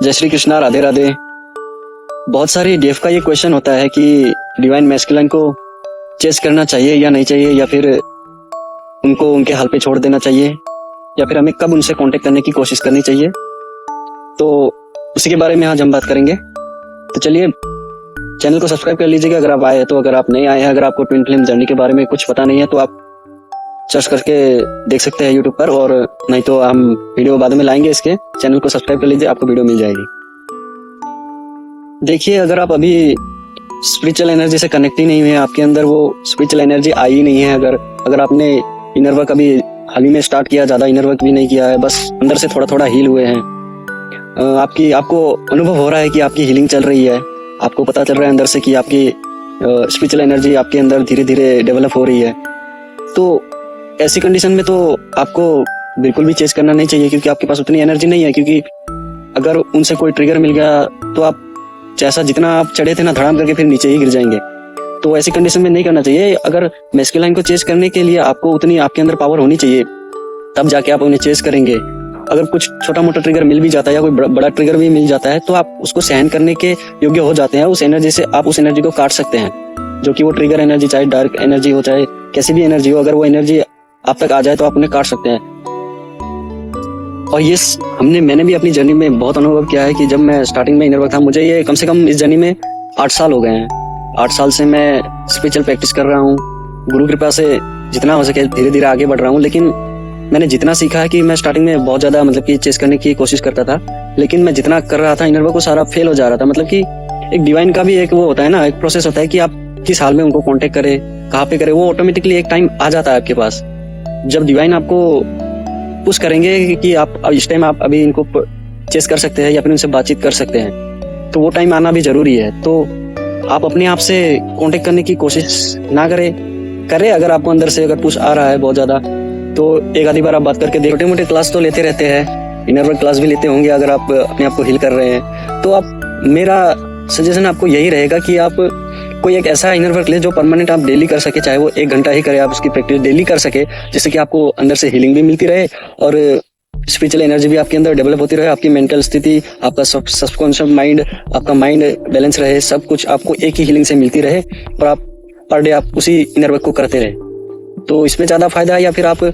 जय श्री कृष्णा, राधे राधे। बहुत सारी डीएफ का ये क्वेश्चन होता है कि डिवाइन मैस्कुलाइन को चेस करना चाहिए या नहीं चाहिए, या फिर उनको उनके हाल पे छोड़ देना चाहिए, या फिर हमें कब उनसे कांटेक्ट करने की कोशिश करनी चाहिए। तो उसी के बारे में आज हम बात करेंगे। तो चलिए, चैनल को सब्सक्राइब कर लीजिएगा अगर आप आए हैं। तो अगर आप नहीं आए हैं, अगर आपको ट्विन फ्लेम जर्नी के बारे में कुछ पता नहीं है, तो आप सर्च करके देख सकते हैं यूट्यूब पर, और नहीं तो हम वीडियो बाद में लाएंगे इसके। चैनल को सब्सक्राइब कर लीजिए, आपको वीडियो मिल जाएगी। देखिए, अगर आप अभी स्पिरिचुअल एनर्जी से कनेक्ट ही नहीं हुए, आपके अंदर वो स्पिरिचुअल एनर्जी आई ही नहीं है, अगर आपने इनर वर्क अभी हाल ही में स्टार्ट किया, ज्यादा इनर वर्क भी नहीं किया है, बस अंदर से थोड़ा थोड़ा हील हुए हैं, आपको अनुभव हो रहा है कि आपकी हीलिंग चल रही है, आपको पता चल रहा है अंदर से कि आपकी स्पिरिचुअल एनर्जी आपके अंदर धीरे धीरे डेवलप हो रही है, तो ऐसी कंडीशन में तो आपको बिल्कुल भी चेस करना नहीं चाहिए, क्योंकि आपके पास उतनी एनर्जी नहीं है। क्योंकि अगर उनसे कोई ट्रिगर मिल गया तो आप जैसा जितना आप चढ़े थे ना, धड़ाम करके फिर नीचे ही गिर जाएंगे। तो ऐसी कंडीशन में नहीं करना चाहिए। अगर मैस्कुलाइन को चेस करने के लिए आपको उतनी आपके अंदर पावर होनी चाहिए, तब जाके आप उन्हें चेस करेंगे। अगर कुछ छोटा मोटा ट्रिगर मिल भी जाता है या कोई बड़ा ट्रिगर भी मिल जाता है, तो आप उसको सहन करने के योग्य हो जाते हैं। उस एनर्जी से आप उस एनर्जी को काट सकते हैं, जो कि वो ट्रिगर एनर्जी, चाहे डार्क एनर्जी हो, चाहे कैसी भी एनर्जी हो, अगर वो एनर्जी आप तक आ जाए तो आप उन्हें काट सकते हैं। और ये मैंने भी अपनी जर्नी में बहुत अनुभव किया है कि जब मैं स्टार्टिंग में इनर वर्क था, मुझे ये कम से कम इस जर्नी में 8 साल हो गए हैं। 8 साल से मैं स्पिरिचुअल प्रैक्टिस कर रहा हूँ। गुरु कृपा से जितना हो सके धीरे धीरे आगे बढ़ रहा हूँ। लेकिन मैंने जितना सीखा है कि मैं स्टार्टिंग में बहुत ज्यादा कि चेस करने की कोशिश करता था, लेकिन मैं जितना कर रहा था इनर वर्क, वो सारा फेल हो जा रहा था। कि एक डिवाइन का भी एक वो होता है ना, एक प्रोसेस होता है कि आप किस हाल में उनको कॉन्टेक्ट करें, कहाँ पे करें, वो ऑटोमेटिकली एक टाइम आ जाता है आपके पास। जब डिवाइन आपको पुश करेंगे कि आप इस टाइम आप अभी इनको चेस कर सकते हैं या फिर उनसे बातचीत कर सकते हैं, तो वो टाइम आना भी जरूरी है। तो आप अपने आप से कांटेक्ट करने की कोशिश ना करें। अगर आपको अंदर से अगर पुश आ रहा है बहुत ज्यादा, तो एक आधी बार आप बात करके देखो। छोटे मोटे क्लास तो लेते रहते हैं, इनर वर्क क्लास भी लेते होंगे अगर आप अपने आप को हील कर रहे हैं। तो मेरा सजेशन आपको यही रहेगा कि आप कोई एक ऐसा इनर वर्क ले जो परमानेंट आप डेली कर सके, चाहे वो 1 घंटा ही करे, आप उसकी प्रैक्टिस डेली कर सके, जिससे कि आपको अंदर से हीलिंग भी मिलती रहे और स्पिरिचुअल एनर्जी भी आपके अंदर डेवलप होती रहे, आपकी मेंटल स्थिति, आपका सबकॉन्शियस माइंड, आपका माइंड बैलेंस रहे, सब कुछ आपको एक ही हीलिंग से मिलती रहे और आप पर डे आप उसी इनर वर्क को करते रहे। तो इसमें ज्यादा फायदा है। या फिर आप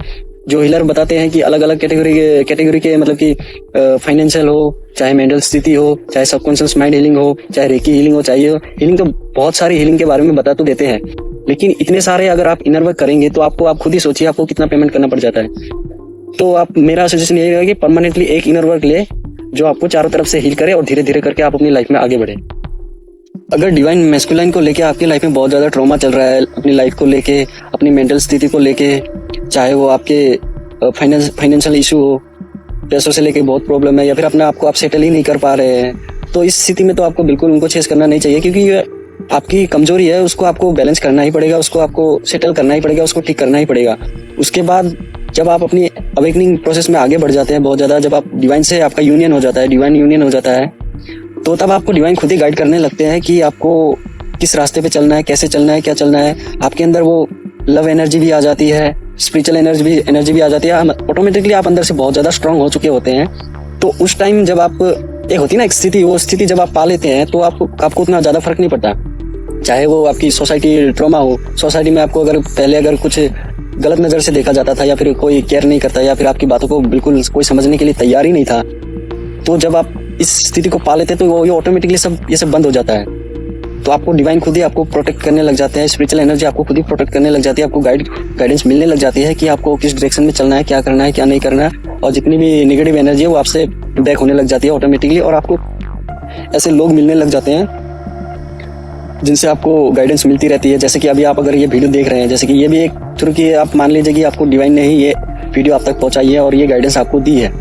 जो हीलर बताते हैं कि अलग अलग कैटेगरी के कि फाइनेंशियल हो, चाहे मेंटल स्थिति हो, चाहे सबकॉन्शियस माइंड हीलिंग हो, चाहे रेकी हीलिंग हो, चाहिए हीलिंग, तो बहुत सारी हीलिंग के बारे में बता तो देते हैं। लेकिन इतने सारे अगर आप इनर वर्क करेंगे तो आप खुद ही सोचिए आपको कितना पेमेंट करना पड़ जाता है। तो मेरा सजेशन यही रहेगा कि परमानेंटली एक इनर वर्क ले जो आपको चारों तरफ से हील करे और धीरे धीरे करके आप अपनी लाइफ में आगे बढ़े। अगर डिवाइन मैस्कुलाइन को लेके आपकी लाइफ में बहुत ज्यादा ट्रॉमा चल रहा है, अपनी लाइफ को लेके, अपनी मेंटल स्थिति को लेके, चाहे वो आपके फाइनेंशियल इशू हो, पैसों से लेके बहुत प्रॉब्लम है, या फिर अपने आपको आप सेटल ही नहीं कर पा रहे हैं, तो इस स्थिति में तो आपको बिल्कुल उनको चेस करना नहीं चाहिए। क्योंकि ये आपकी कमजोरी है, उसको आपको बैलेंस करना ही पड़ेगा, उसको आपको सेटल करना ही पड़ेगा, उसको ठीक करना ही पड़ेगा। उसके बाद जब आप अपनी अवेकनिंग प्रोसेस में आगे बढ़ जाते हैं बहुत ज्यादा, जब आप डिवाइन से आपका यूनियन हो जाता है, डिवाइन यूनियन हो जाता है, तो तब आपको डिवाइन खुद ही गाइड करने लगते हैं कि आपको किस रास्ते पे चलना है, कैसे चलना है, क्या चलना है। आपके अंदर वो लव एनर्जी भी आ जाती है, स्पिरिचुअल एनर्जी भी आ जाती है। ऑटोमेटिकली आप अंदर से बहुत ज्यादा स्ट्रांग हो चुके होते हैं। तो उस टाइम जब आप एक होती है ना एक स्थिति, वो स्थिति जब आप पा लेते हैं तो आपको उतना ज्यादा फर्क नहीं पड़ता। चाहे वो आपकी सोसाइटी ट्रॉमा हो, सोसाइटी में आपको अगर कुछ गलत नजर से देखा जाता था, या फिर कोई केयर नहीं करता, या फिर आपकी बातों को बिल्कुल कोई समझने के लिए तैयार ही नहीं था, तो जब आप इस स्थिति को पा लेते हैं तो ये ऑटोमेटिकली ये सब बंद हो जाता है। तो आपको डिवाइन खुद ही आपको प्रोटेक्ट करने लग जाते हैं, स्पिरिचुअल एनर्जी आपको खुद ही प्रोटेक्ट करने लग जाती है, आपको गाइडेंस मिलने लग जाती है कि आपको किस डायरेक्शन में चलना है, क्या करना है, क्या नहीं करना है। और जितनी भी नेगेटिव एनर्जी है वो आपसे बैक होने लग जाती है ऑटोमेटिकली, और आपको ऐसे लोग मिलने लग जाते हैं जिनसे आपको गाइडेंस मिलती रहती है। जैसे कि अभी आप अगर ये वीडियो देख रहे हैं, जैसे कि ये भी एक थ्रू की आप मान लीजिए कि आपको डिवाइन ने ही ये वीडियो आप तक पहुंचाई है और ये गाइडेंस आपको दी है,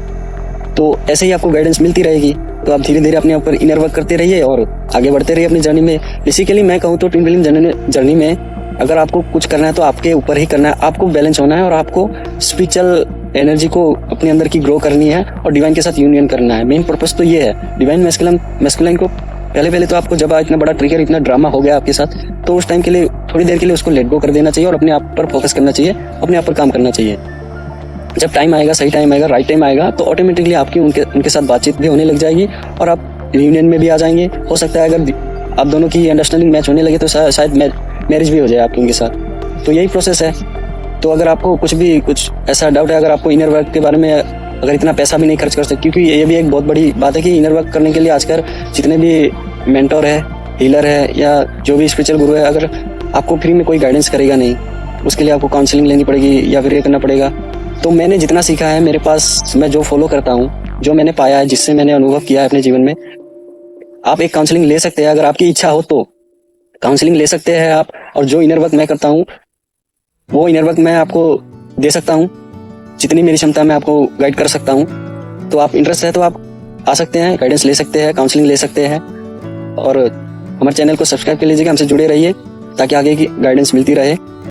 तो ऐसे ही आपको गाइडेंस मिलती रहेगी। तो आप धीरे धीरे अपने ऊपर इनर वर्क करते रहिए और आगे बढ़ते रहिए अपनी जर्नी में। बेसिकली मैं कहूँ तो ट्विन फ्लेम जर्नी में अगर आपको कुछ करना है तो आपके ऊपर ही करना है, आपको बैलेंस होना है और आपको स्पिरिचुअल एनर्जी को अपने अंदर की ग्रो करनी है और डिवाइन के साथ यूनियन करना है। मेन पर्पस तो ये है। डिवाइन मैस्कुलाइन को पहले तो आपको जब इतना बड़ा ट्रिगर, इतना ड्रामा हो गया आपके साथ, तो उस टाइम के लिए थोड़ी देर के लिए उसको लेट गो कर देना चाहिए और अपने आप पर फोकस करना चाहिए, अपने आप पर काम करना चाहिए। जब टाइम आएगा, सही टाइम आएगा, राइट टाइम आएगा, तो ऑटोमेटिकली आपकी उनके साथ बातचीत भी होने लग जाएगी और आप रियूनियन में भी आ जाएंगे। हो सकता है अगर आप दोनों की अंडरस्टैंडिंग मैच होने लगे तो शायद मैरिज भी हो जाए आपकी उनके साथ। तो यही प्रोसेस है। तो अगर आपको कुछ ऐसा डाउट है, अगर आपको इनर वर्क के बारे में, अगर इतना पैसा भी नहीं खर्च कर सकते, क्योंकि ये भी एक बहुत बड़ी बात है कि इनर वर्क करने के लिए आजकल जितने भी मेंटोर है, हीलर है या जो भी स्पिरिचुअल गुरु है, अगर आपको फ्री में कोई गाइडेंस करेगा नहीं, उसके लिए आपको काउंसलिंग लेनी पड़ेगी या फिर ये करना पड़ेगा। तो मैंने जितना सीखा है मेरे पास, मैं जो फॉलो करता हूँ, जो मैंने पाया है, जिससे मैंने अनुभव किया है अपने जीवन में, आप एक काउंसलिंग ले सकते हैं। अगर आपकी इच्छा हो तो काउंसलिंग ले सकते हैं आप। और जो इनर वर्क मैं करता हूँ वो इनर वर्क मैं आपको दे सकता हूँ, जितनी मेरी क्षमता मैं आपको गाइड कर सकता हूँ। तो आप इंटरेस्ट है तो आप आ सकते हैं, गाइडेंस ले सकते हैं, काउंसलिंग ले सकते हैं। और हमारे चैनल को सब्सक्राइब कर लीजिएगा, हमसे जुड़े रहिए ताकि आगे की गाइडेंस मिलती रहे।